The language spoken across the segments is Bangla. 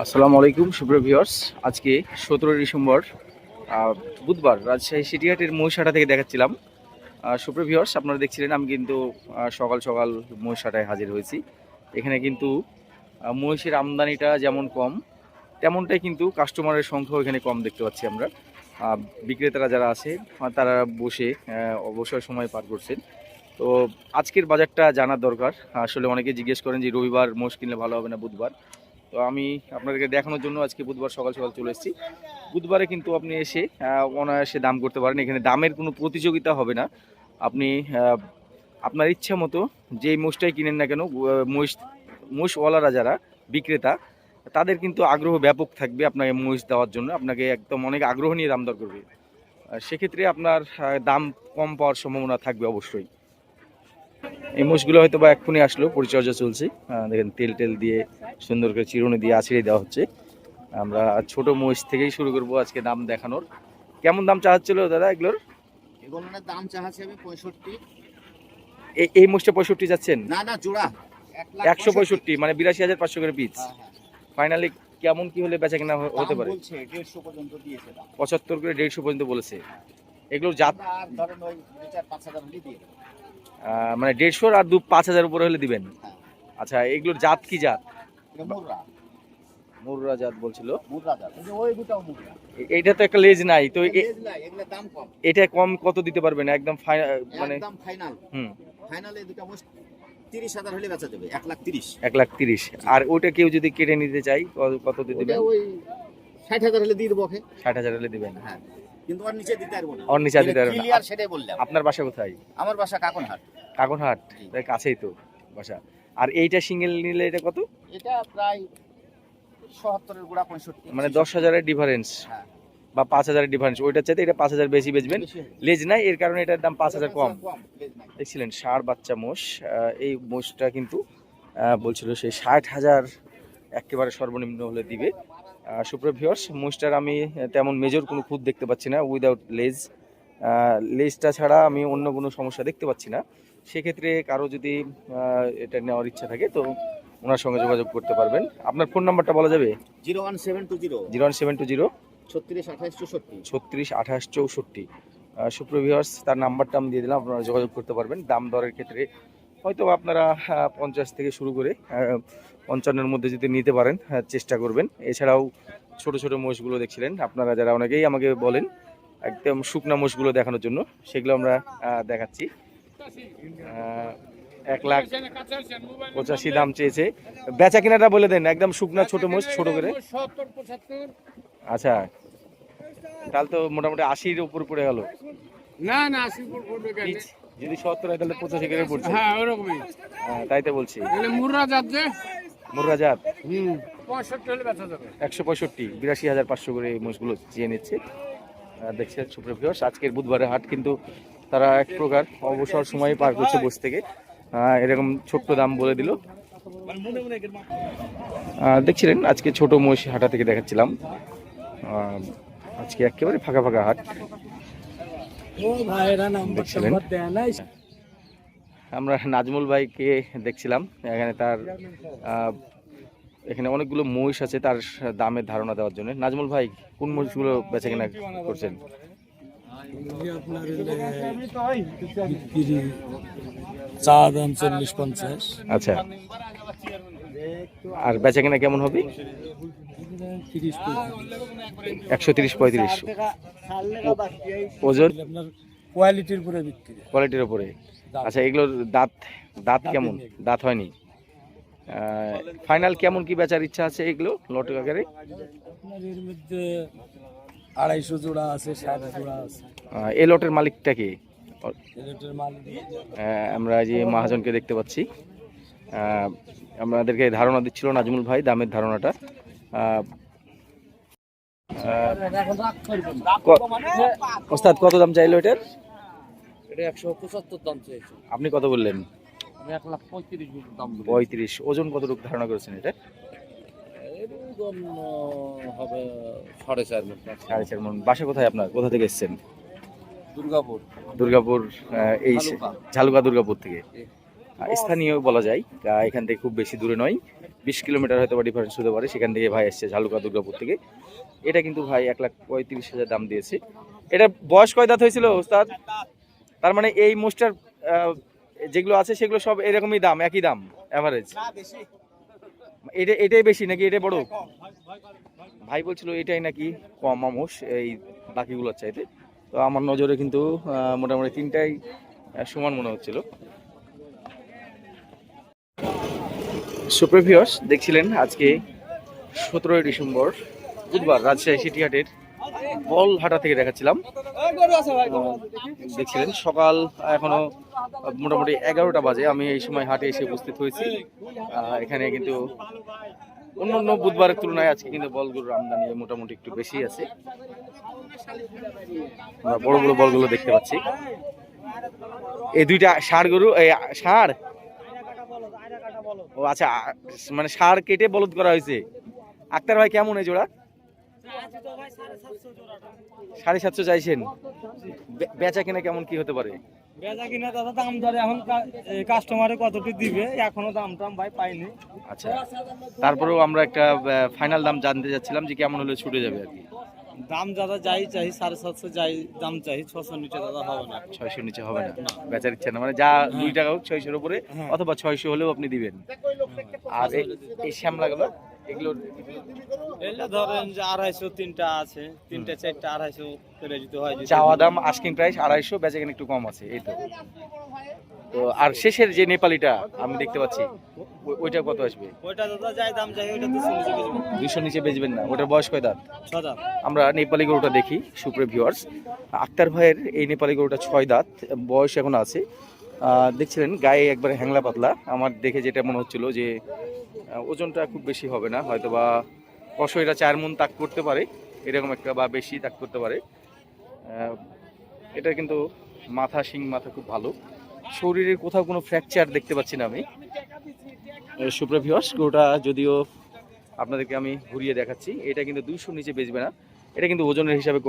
আসসালামু আলাইকুম সুপ্রিয় ভিউয়ার্স। আজকে 17 ডিসেম্বর বুধবার রাজশাহী সিটিহাটের মহিষাটা থেকে দেখাচ্ছিলাম। সুপ্রিয় ভিউয়ার্স, আপনারা দেখছিলেন আমি কিন্তু সকাল সকাল মহিষাটায় হাজির হয়েছি। এখানে কিন্তু মহিষের আমদানিটা যেমন কম তেমনটাই কিন্তু কাস্টমারের সংখ্যাও এখানে কম দেখতে পাচ্ছি আমরা। বিক্রেতারা যারা আছে তারা বসে অবসর সময় পার করছেন। তো আজকের বাজারটা জানার দরকার। আসলে অনেকে জিজ্ঞেস করেন যে রবিবার মোষ কিনলে ভালো হবে না বুধবার। তো আমি আপনাদেরকে দেখানোর জন্য আজকে বুধবার সকাল সকাল চলে এসেছি। বুধবারে কিন্তু আপনি এসে অনায়াসে দাম করতে পারেন। এখানে দামের কোনো প্রতিযোগিতা হবে না। আপনি আপনার ইচ্ছা মতো যেই মোষটাই কিনেন না কেন, মোষওয়ালারা যারা বিক্রেতা তাদের কিন্তু আগ্রহ ব্যাপক থাকবে আপনাকে মোষ দেওয়ার জন্য। আপনাকে একদম অনেক আগ্রহ নিয়ে দাম দর করবে। সেক্ষেত্রে আপনার দাম কম পাওয়ার সম্ভাবনা থাকবে অবশ্যই। এই মোষগুলো হয়তো বা এক্ষুনি আসলো, পরিচর্যা চলছে। দেখেন তেল টেল দিয়ে সুন্দর করে চিরুনি দিয়ে আছড়ে দেওয়া হচ্ছে। আমরা ছোট মোষ থেকেই শুরু করব আজকে দাম দেখানোর। কেমন দাম চাচ্ছিল দাদা এগুলোর? এগুলোর দাম চাচ্ছি আমি 65। এই মোষটা 65 যাচ্ছেন? না না, জোড়া 165, মানে 82,500 করে পিস। ফাইনালি কেমন কি হলে বেচা কেনা হতে পারে? বলছে 150 পর্যন্ত দিয়েছে দাম। 75 করে 150 পর্যন্ত বলেছে। এগুলোর জাত ধরেন ওই 4-5,000 হলে দিয়ে দেব। মানে 150 আর 5,000 উপরে হলে দিবেন। হ্যাঁ। আচ্ছা, এগুলোর জাত কি জাত? এটা মুররা। মুররা জাত বলছিল। মুররা জাত। এই যে ওই দুটাও মুররা। এইটা তো একটা লেজ নাই তো লেজ নাই, এগুলা দাম কম। এটা কম কত দিতে পারবেন একদম মানে? একদম ফাইনাল। ফাইনালে দুটো মোষ 30,000 হলে বেচা যাবে। 1,30,000। 1,30,000। আর ওটা কেউ যদি কেটে নিতে চাই কত দিয়ে দিবেন? ওই 60,000 হলে দিয়ে দেবো ওকে। 60,000 হলে দিবেন? হ্যাঁ, কিন্তু ওর নিচে দিতে পারবো না। ওর নিচে দিতে পারবেন না। ক্লিয়ার সেটাই বললাম। আপনার বাসা কোথায়? আমার বাসা কাকনহাট। কাকনহাট, তাই কাছেই তো বাসা। আর এইটা সিঙ্গেল নিলে এটা কত? এটা প্রায় ৭৭ এর গোড়া 65, মানে 10,000 এর ডিফারেন্স। হ্যাঁ, বা 5,000 এর ডিফারেন্স। ওইটার চাইতে এটা 5,000 বেশি বেচবেন। লেজ নাই এর কারণে এটার দাম 5,000 কম। দেখছিলেন ষাঁড় বাচ্চা মোষ। এই মোষটা কিন্তু বলছিল সেই 60,000 একেবারে সর্বনিম্ন হলে দিবে। সুপ্রিয় ভিউয়ার্স, মোষটার আমি তেমন মেজর কোনো খুঁত দেখতে পাচ্ছি না উইদাউট লেজ। লেজটা ছাড়া আমি অন্য কোনো সমস্যা দেখতে পাচ্ছি না। সেক্ষেত্রে কারো যদি এটা নেওয়ার ইচ্ছা থাকে তো ওনার সঙ্গে যোগাযোগ করতে পারবেন। আপনার ফোন নাম্বারটা বলা যাবে? 01720 01720 36 28 64। 36 28 64। সুপ্রিয় ভিউয়ার্স, তার নাম্বারটা আমি দিয়ে দিলাম, আপনারা যোগাযোগ করতে পারবেন। দাম দরের ক্ষেত্রে হয়তো আপনারা 50 থেকে শুরু করে 55-এর মধ্যে যদি নিতে পারেন চেষ্টা করবেন। এছাড়াও ছোট ছোট মোষগুলো দেখছিলেন আপনারা, যারা অনেকেই আমাকে বলেন একদম শুকনা মোষগুলো দেখানোর জন্য, সেগুলো আমরা দেখাচ্ছি। 1,85,000 দাম চেয়েছে। বেচা কিনাটা বলে দেন, একদম শুকনা ছোট মোষ ছোট করে। 70-75। আচ্ছা, তাহলে তো মোটামুটি 80-র উপর পড়ে গেল। না না, 80 উপর পড়বে কেন? যদি 70 হয় তাহলে 85 করে পড়ছে। হ্যাঁ, ওরকমই। তাই তো বলছি। তাহলে মুর্রা জাত যে? মুর্রা জাত। 65 হলে বেচা যাবে। 165, 82,500 করে এই মোষগুলো চেয়ে নিচ্ছে। দেখছেন সুপ্রিয় ভিউয়ার্স, আজকের বুধবারের হাট কিন্তু তারা এক প্রকার অবসর সময় পার করছে বসে থেকে। এরকম ছোট্ট দাম বলে দিল। দেখছিলেন আজকে ছোট মোষ হাটা থেকে দেখাচ্ছিলাম। আজকে একেবারে ফাঁকা ফাঁকা হাট দেখছিলেন। আমরা নাজমুল ভাইকে দেখছিলাম এখানে, তার এখানে অনেকগুলো মহিষ আছে, তার দামের ধারণা দেওয়ার জন্য। নাজমুল ভাই, কোন মহিষগুলো বেচা কেনা করছেন? চা দাম 40-50। আচ্ছা, আর বেচা কেনা কেমন হবে? 130-35। ওজন কোয়ালিটির উপরে বিক্রি। কোয়ালিটির উপরে। আচ্ছা, এগুলোর দাঁত দাঁত কেমন? দাঁত হয়নি। ফাইনাল কেমন কি বেচার ইচ্ছা আছে এগুলো লট আকারে? আপনার এর মধ্যে 250 জোড়া আছে, 60 জোড়া আছে। এই লটের মালিকটা কি? এটার মালিক আমরা যে মহাজনকে দেখতে পাচ্ছি, আমাদেরকে ধারণা দিচ্ছিল নাজমুল ভাই দামের ধারণাটা। ওস্তাদ কত দাম চাইলো এটার? এটা 175 দাম চাইছে। আপনি কত বললেন? আমি 1,35,000 দাম বলি। 35। ওজন কতটুকু ধারণা করেছেন এটা? এর ওজন হবে 4.5 মণ। 4.5 মণ। বাসা কোথায় আপনার? কোথা থেকে এসেছেন? দুর্গাপুর। দুর্গাপুর, এই ঝালুকা দুর্গাপুর থেকে। স্থানীয় বলা যায়, এখান থেকে খুব বেশি দূরে নয়, 20 কিলোমিটার হয়তো বা ডিফারেন্স হতে পারে। সেখান থেকে ভাই এসছে ঝালুকা দুর্গাপুর থেকে। এটা কিন্তু ভাই 1,35,000 দাম দিয়েছে। এটা বয়স কয় দাঁত হয়েছিল ওস্তাদ? তার মানে এই মোষটার যেগুলো আছে সেগুলো সব এরকমই দাম, একই দাম অ্যাভারেজ? এটাই বেশি নাকি এটাই বড়? ভাই বলছিল এটাই নাকি কম মোষ এই বাকিগুলোর চাইতে। তো আমার নজরে কিন্তু মোটামুটি তিনটাই সমান মনে হচ্ছিল। সুপ্রিয় ভিউয়ার্স, দেখছিলেন আজকে 17 ডিসেম্বর বুধবার রাজশাহী সিটিহাটের বলহাটা থেকে দেখাচ্ছিলাম। দেখছিলেন সকাল এখনো মোটামুটি 11টা বাজে। আমি এই সময় হাটে এসে উপস্থিত হয়েছি। এখানে কিন্তু অন্য বুধবারের তুলনায় আজকে কিন্তু বলগুলোর আমদানি মোটামুটি একটু বেশি আছে। আমরা বড় বড় বলগুলো দেখতে পাচ্ছি। এই দুইটা ষাঁড় গরু, এই ষাঁড়, ও আচ্ছা, মানে ষাঁড় কেটে বলদ করা হয়েছে। আক্তার ভাই কেমন এই জোড়া? 750 চাইছেন। বেচা কিনা কেমন কি হতে পারে? বেচা কিনা দাদা দাম ধরে এখন কাস্টমারে কতটি দিবে এখনো দাম টাম ভাই পাইনি। আচ্ছা, তারপরেও আমরা একটা ফাইনাল দাম জানতে যাচ্ছিলাম যে কেমন হলে ছুটে যাবে আর কি। দাম দাদা যাই চাই 750 যাই দাম চাই, 600 নিচে দাদা হবে না। 600 নিচে হবে না, বেচার ইচ্ছা না, মানে যা 2 টাকা হোক 600-এর উপরে অথবা 600 হলেও আপনি দিবেন। আর এই শ্যামলাগুলো এগুলো ধরেন যে 250 তিনটা আছে, তিনটা চারটা 250 করে দিতে হয়। চাওয়া দাম আস্কিং প্রাইস 250, বেচা কিনা একটু কম আছে এই তো। তো আর শেষের যে নেপালিটা আমি দেখতে পাচ্ছি ওইটা কত আসবে? ওইটা দাদা যাই দাম চাই ওইটা 200 নিচে বেচবো। 200 নিচে বেচবেন না? ওটার বয়স কয় দাঁত? 6 দাম। আমরা নেপালি গরুটা দেখি সুপ্রিয় ভিউয়ার্স। আক্তার ভাইয়ের এই নেপালি গরুটা 6 দাঁত, বয়স এখন আছে। দেখছিলেন গায়ে একবারে হ্যাংলা পাতলা। আমার দেখে যেটা মনে হচ্ছিল যে ওজনটা খুব বেশি হবে না, হয়তো বা কষইটা 4 মণ তাক করতে পারে এরকম একটা, বা বেশি তাক করতে পারে। এটা কিন্তু মাথা, শিং মাথা খুব ভালো। শরীরের কোথাও কোনো ফ্র্যাকচার দেখতে পাচ্ছি না আমি। সুপ্রিয় ভিউয়ার্স, গরুটা যদিও আপনাদেরকে আমি ঘুরিয়ে দেখাচ্ছি, এটা কিন্তু 200 নিচে বেচবে না। এটা কিন্তু ওজনের হিসাবে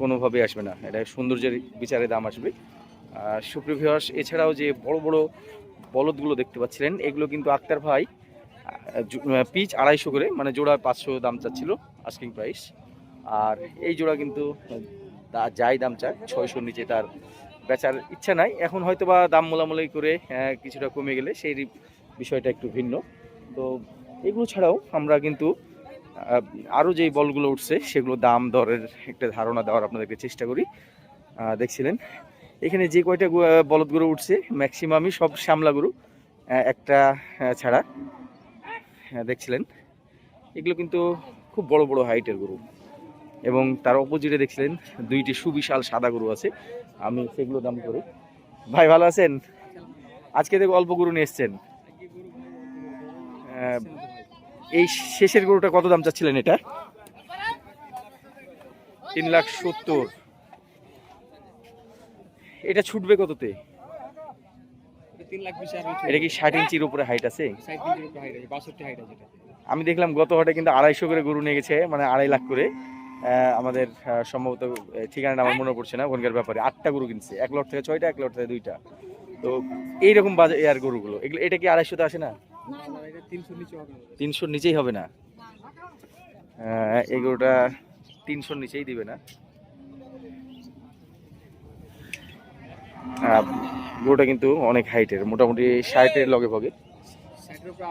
কোনোভাবে আসবে না, এটা সৌন্দর্যের বিচারে দাম আসবে। সুপ্রিয় ভিউয়ার্স, এছাড়াও যে বড় বড় বলদগুলো দেখতে পাচ্ছিলেন এগুলো কিন্তু আক্তার ভাই পিচ 250 করে, মানে জোড়া 500 দাম চাচ্ছিল আস্কিং প্রাইস। আর এই জোড়া কিন্তু যাই দাম চায় 600 নিচে তার বেচার ইচ্ছা নাই। এখন হয়তো বা দাম মোলামুলি করে কিছুটা কমে গেলে সেই বিষয়টা একটু ভিন্ন। তো এগুলো ছাড়াও আমরা কিন্তু আরও যেই বলগুলো উঠছে সেগুলো দাম দরের একটা ধারণা দেওয়ার আপনাদেরকে চেষ্টা করি। দেখছিলেন এখানে যে কয়টা বলদ গরু উঠছে ম্যাক্সিমামই সব শ্যামলা গরু, একটা ছাড়া। দেখছিলেন এগুলো কিন্তু খুব বড় বড় হাইটের গরু, এবং তার অপোজিটে দেখছিলেন 2টি সুবিশাল সাদা গরু আছে। আমি সেগুলো দাম করি। ভাই ভালো আছেন? আজকে দেখো অল্প গরু নিয়ে এসছেন। এই শেষের গরুটা কত দাম চাচ্ছিলেন? এটা 3,70,000। এটা ছুটবে কততে? 3,20,000। এটা কি 60 ইঞ্চির উপরে হাইট আছে? 60 ইঞ্চির উপরে হাইট আছে, 62 হাইট আছে। আমি দেখলাম গত হাটে কিন্তু 250 করে গরু নিয়ে গেছে, মানে 2.5 লাখ করে। আমাদের সম্ভবত ঠিকানাটা আমার মনে পড়ছে না ওখানকার ব্যাপারে। 8টা গরু কিনছে, 1 লট থেকে 6টা, 1 লট থেকে 2টা। তো এইরকম বাজে এয়ার গরুগুলো, এগুলো এটা কি 250 তে আসে না? 300 নিচে হবে না। 300 নিচেই হবে না? এই গরুটা 300 নিচেই দিবে না। গরুটা কিন্তু অনেক হাইটের, মোটামুটি 60-এর লগে ভগে 60 এর উপরে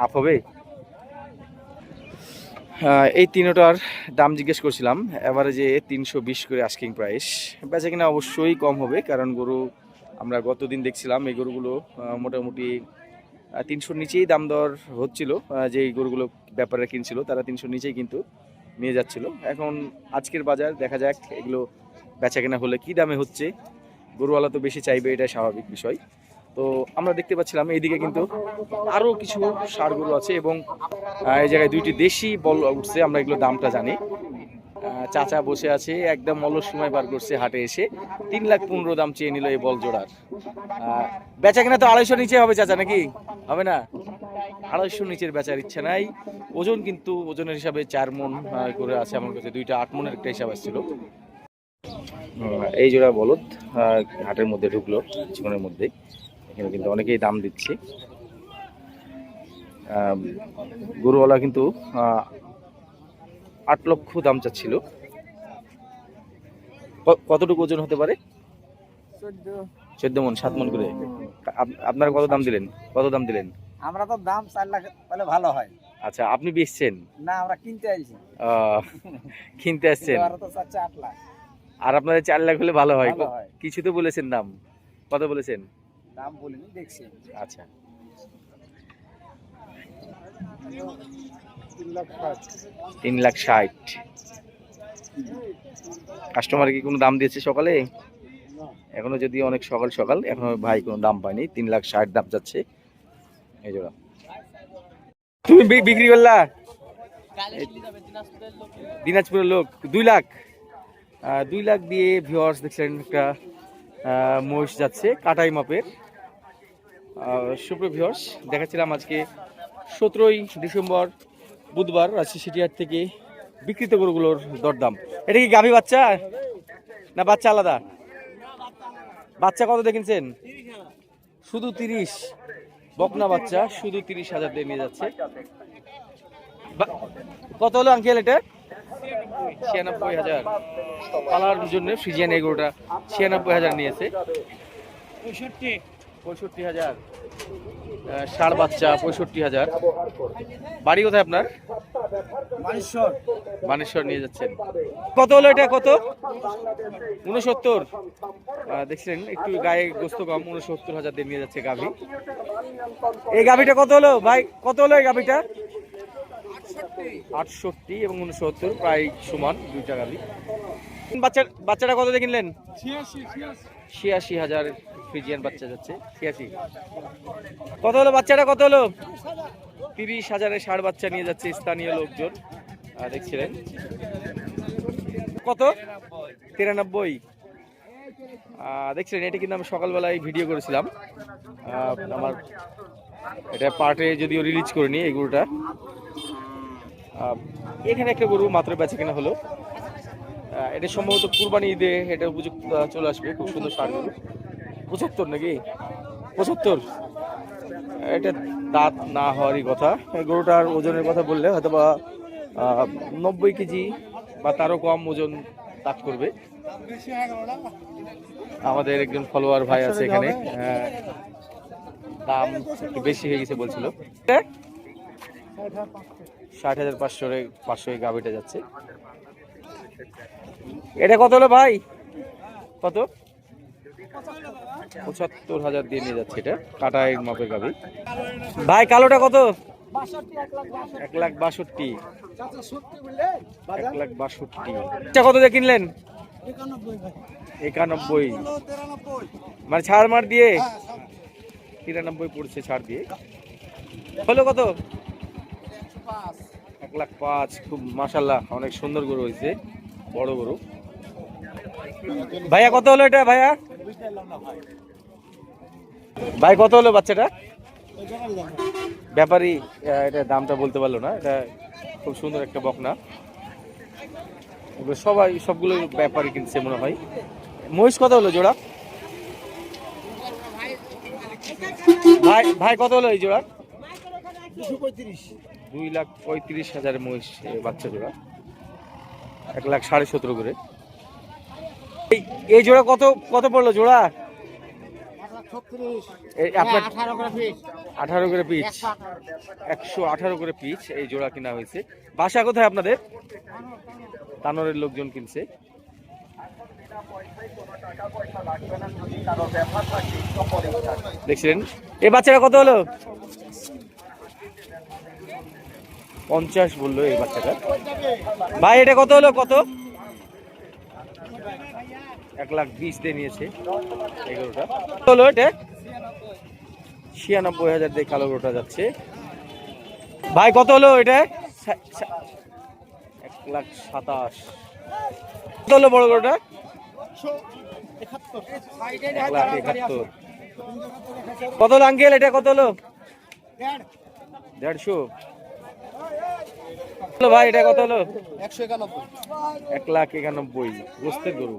আপ হবে। এই তিনটার দাম জিজ্ঞেস করছিলাম, এভারেজে 320 করে আস্কিং প্রাইস। বেচা কিনা অবশ্যই কম হবে, কারণ গরু আমরা গতদিন দেখছিলাম এই গরুগুলো মোটামুটি 300 নিচেই দাম দর হচ্ছিল। যে গরুগুলো ব্যাপারে কিনছিল তারা 300 নিচেই কিন্তু নিয়ে যাচ্ছিল। এখন আজকের বাজার দেখা যাক এগুলো বেচা কেনা হলে কি দামে হচ্ছে। গরুওয়ালা তো বেশি চাইবে, এটা স্বাভাবিক বিষয়। তো আমরা দেখতে পাচ্ছিলাম এইদিকে কিন্তু আরও কিছু ষাঁড় গরু আছে, এবং এই জায়গায় 2টি দেশি বল উঠছে। আমরা এগুলো দামটা জানি। চাচা বসে আছে, একদম অলস সময় বার করছে হাটে এসে। 3,15,000 দাম চেয়ে নিল এই বল জোড়ার। বেচা কিনা তো 250 নিচে হবে চাচা, নাকি হবে না? 250 নিচের বেচার ইচ্ছা নাই। ওজন কিন্তু ওজনের হিসাবে 4 মণ করে আছে আমার কাছে। 2টা 8 মণের একটা হিসাব আসছিল। এই জোড়া বলদ হাটের মধ্যে ঢুকলো কিছুক্ষণের মধ্যেই। এখানে কিন্তু অনেকেই দাম দিচ্ছে। গরুওয়ালা কিন্তু 8 লক্ষ দাম চাচ্ছিল। কতটুকু ওজন হতে পারে? 14 মন, 7 মন করে। আপনারা কত দাম দিলেন? আমরা তো দাম 4 লাখ তাহলে ভালো হয়। আচ্ছা, আপনি বেচছেন না, আমরা কিনতে আইছি। কিনতে আসছেন। ওরা তো চাচ্ছে 8 লাখ। আর আপনাদের 4 লাখ হলে ভালো হয়। ভালো হয়। কিছু তো বলেছেন দাম, কত বলেছেন? দাম বলিনি, দেখছি। আচ্ছা, 3,60,000। কাস্টমার কি কোনো দাম দিয়েছে সকালে? এখনো যদি অনেক সকাল সকাল, এখনো ভাই কোনো দাম পায়নি। 3,60,000 দাম যাচ্ছে এই জোড়া। তুমি বিক্রি করলা? দিনাজপুরের লোক 2 লাখ। 2 লাখ দিয়ে ভিউয়ার্স দেখছেন একটা মহিষ যাচ্ছে কাটাই মাপের। সুপ্রিয় ভিউয়ার্স, দেখাচ্ছিলাম আজকে 17ই ডিসেম্বর বুধবার রাজশাহী সিটিহাট থেকে বিক্রিত গরুগুলোর দরদাম। এটা কি গাভী বাচ্চা না বাচ্চা আলাদা? বাচ্চা কত দেখেছেন? শুধু 30। বকনা বাচ্চা শুধু 30,000 দিয়ে নিয়ে যাচ্ছে। কত হলো আঙ্কেল এটা? 96,000। পালার জন্য ফ্রিজিয়ান এই গরুটা 96,000 নিয়েছে। 65,000। ষাঁড় বাচ্চা 65,000। বাড়ি কোথায় আপনার? মানেশ্বর নিয়ে যাচ্ছেন। কত হলো এটা? কত? 69। দেখছিলেন একটু গায়ে গোস্ত কম, 69,000 দিয়ে নিয়ে যাচ্ছে গাভী। এই গাভীটা কত হলো ভাই? কত হলো এই গাভীটা? 68 এবং 69 প্রায় সমান, দুইটা গাভী। বাচ্চাটা কত দিয়ে কিনলেন? 86,000 ফ্রিজিয়ান বাচ্চা যাচ্ছে। 86। কত হলো বাচ্চাটা? কত হলো? 30,000 ষাঁড় বাচ্চা নিয়ে যাচ্ছে স্থানীয় লোকজন। দেখছিলেন কত? 93। দেখছিলেন এটা কিন্তু আমি সকালবেলায় ভিডিও করেছিলাম। আমার এটা পার্টে যদিও রিলিজ করিনি এই গরুটা। এখানে একটা গরু মাত্র বেচা কেনা হলো। এটা সম্ভবত কুরবানি ঈদে এটা উপযুক্ত চলে আসবে। খুব সুন্দর ষাঁড় গরু। 75 নাকি? 75। এটা দাঁত না হওয়ারই কথা। গরুটার ওজনের কথা বললে হয়তো বা 90 কেজি বা তারও কম ওজন দাঁত করবে। আমাদের একজন ফলোয়ার ভাই আছে এখানে, দাম একটু বেশি হয়ে গেছে বলছিল। 60,500 এই গাভিটা যাচ্ছে। এটা কত হলো ভাই? কত? 75,000 দিয়ে নিয়ে যাচ্ছে এটা কাটাই মাপের গাভি। ভাই কালোটা কত? 1,62,000। 1,62,000 কত দিয়ে কিনলেন? 91। মানে ছাড় মার দিয়ে 93 পড়ছে ছাড় দিয়ে। হলো কত? 1,05,000। খুব মাশাআল্লাহ অনেক সুন্দর গরু হয়েছে, বড় গরু। ভাইয়া কত হলো এটা? ভাই কত হলো বাচ্চাটা? ব্যাপারী এটা দামটা বলতে পারলো না। এটা খুব সুন্দর একটা বকনা। সবগুলো ব্যাপারী কিনছে মনে হয়। মহিষ কত হলো জোড়া? ভাই কত হলো এই জোড়া? 2,35,000 মহিষ বাচ্চা জোড়া। 1,17,500 করে। এই জোড়া কত পড়লো জোড়া? 18 করে পিচ। 118 করে পিচ এই জোড়া কিনা হয়েছে। বাসা কোথায় আপনাদের? তানোরের লোকজন কিনছে। দেখছিলেন এই বাচ্চাটা কত হলো? 50 বললো এই বাচ্চাটা। ভাই এটা কত হলো? কত? 1,20,000 দিয়ে নিয়েছে এই গরুটা। হলো এটা 96,000 দিয়ে কালো গরুটা যাচ্ছে। ভাই কত হলো এটা? 1,27,000। কত হলো বড় গরুটা? 1,71,000। কত হলো আঙ্কেল এটা? কত হলো? 1,50,000। ভাই এটা কত হলো? 1,91,000 গোস্তের গরু।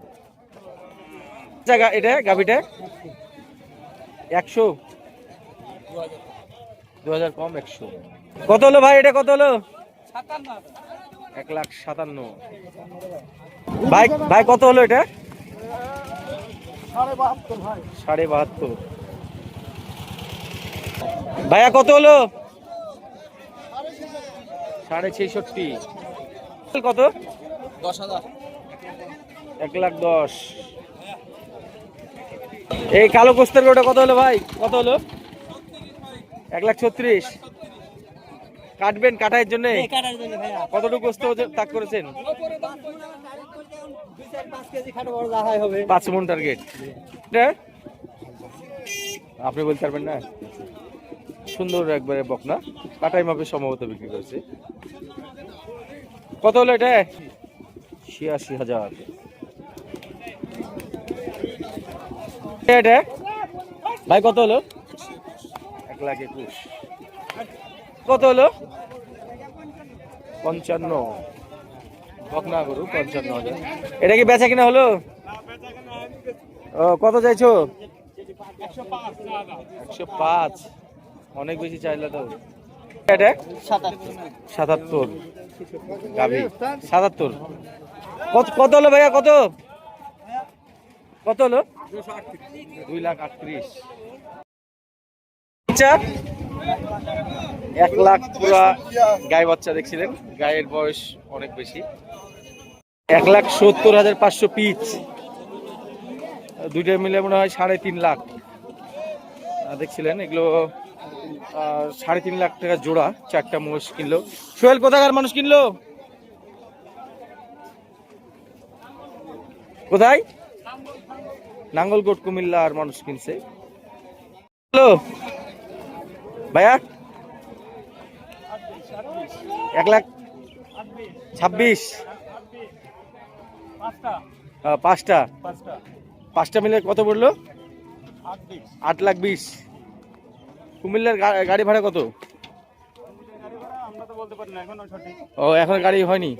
এটা গাভিটা 100, 2000 কম, 100। কত হলো ভাই, এটা কত হলো? 1,57,000। ভাই ভাই কত হলো এটা? 72,500। ভাইয়া কত হলো? 66,500। কত? 10,000। 1,10,000। এই কালো কোস্তের গোটা কত হলো ভাই, কত হলো? 1,36,000। কাটবেন, কাটাইয়ের জন্য কতটুকু কোস্ত তাক করেছেন? 5 মণ টার্গেট। আপনি বলতে পারবেন না? সুন্দর একবারে বকনা, কাটাই মাপে সম্ভবত বিক্রি করেছে। কত হলো এটা? 86,000। এটা ভাই কত হলো? 1,21,000। কত হলো? 55। বকনা গরু 55,000। এটা কি বেচা কিনা হলো? ও কত চাইছো? 105। অনেক বেশি চাইলে তো। এটা 77। গাভী 77। কত হলো ভাইয়া, কত কত হলো? 2,38,000। আচ্ছা, 1,00,000 পুরা গাই বাচ্চা দেখছিলেন, গায়ের বয়স অনেক বেশি। 1,70,500 পিচ, দুইটা মিলে মনে হয় 3.5 লাখ। দেখছিলেন এগুলো 3.5 লাখ টাকা জোড়া। 4টা মোষ কিনলো। সোহেল কোথাকার মানুষ কিনলো? কোথায়? নাঙ্গলকোট কুমিল্লার মানুষ কিনছে। হ্যালো ভাইয়া, 1,26,000। 5টা মিলে কত পড়লো? 8,20,000। কুমিল্লার গাড়ি ভাড়া কত? ও এখন গাড়ি হয়নি।